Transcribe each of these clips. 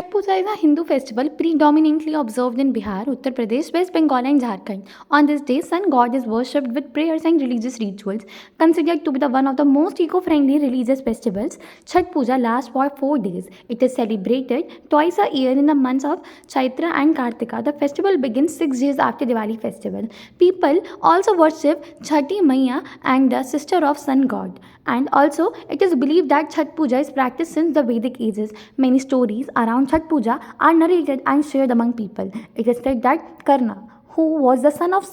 Chhath Puja is a Hindu festival predominantly observed in Bihar, Uttar Pradesh, West Bengal, and Jharkhand. On this day, sun god is worshipped with prayers and religious rituals. Considered to be the one of the most eco-friendly religious festivals, Chhath Puja lasts for 4 days. It is celebrated twice a year in the months of Chaitra and Kartika. The festival begins 6 days after Diwali festival. People also worship Chhati Maiya and the sister of sun god. And also, it is believed that Chhath Puja is practiced since the Vedic ages. Many stories around Chhath Puja are narrated and shared among people. It is said that Karna, who was the son of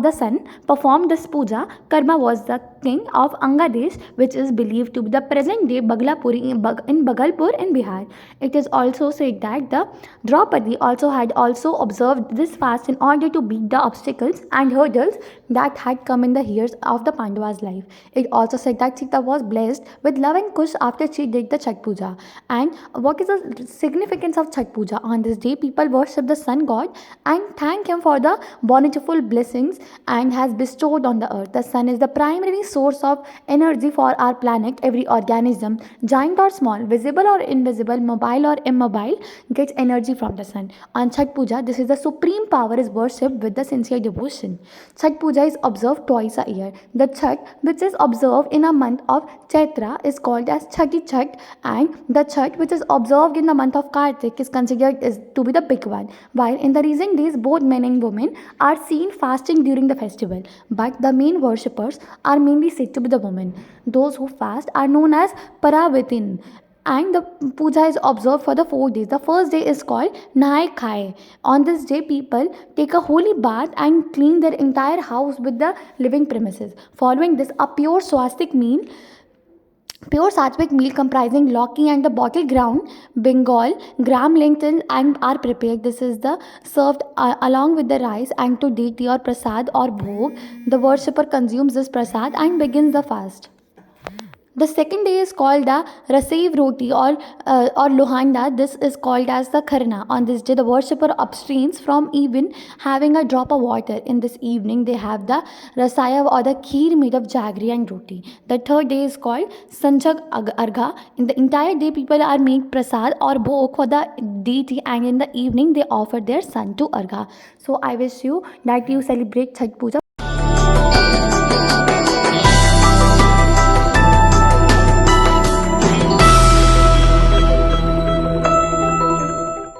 the sun, performed this puja. Karma was the king of Angadesh, which is believed to be the present-day Baglapuri in Bagalpur in Bihar. It is also said that the Draupadi had also observed this fast in order to beat the obstacles and hurdles that had come in the years of the Pandavas' life. It also said that Sita was blessed with love and kush after she did the Chhat Puja. And what is the significance of Chhat Puja? On this day, people worship the sun god and thank him for the bountiful blessings and has bestowed on the earth. The sun is the primary source of energy for our planet. Every organism, giant or small, visible or invisible, mobile or immobile, gets energy from the sun. On Chhat Puja, this is the supreme power is worshipped with the sincere devotion. Chhat Puja is observed twice a year. The Chhat, which is observed in a month of Chaitra, is called as Chhati Chhat, and the Chhat, which is observed in the month of Kartik, is considered to be the big one. While in the recent days, both men and women are seen fasting during the festival, but the main worshippers are mainly said to be the women. Those who fast are known as Paravitin, and the puja is observed for the 4 days. The first day is called Nahai Khai. On this day, people take a holy bath and clean their entire house with the living premises. Following this, a pure sattvic meal comprising lauki and the bottle ground Bengal gram lentil and are prepared. This is the served along with the rice and to deity or prasad or bhog. The worshipper consumes this prasad and begins the fast. The second day is called the Rasev Roti or Lohanda. This is called as the Kharna. On this day, the worshipper abstains from even having a drop of water. In this evening, they have the Rasayav or the Kheer made of jaggery and roti. The third day is called Sanjag Argha. In the entire day, people are made prasad or bhog for the deity, and in the evening, they offer their son to Argha. So I wish you that you celebrate Chhat Puja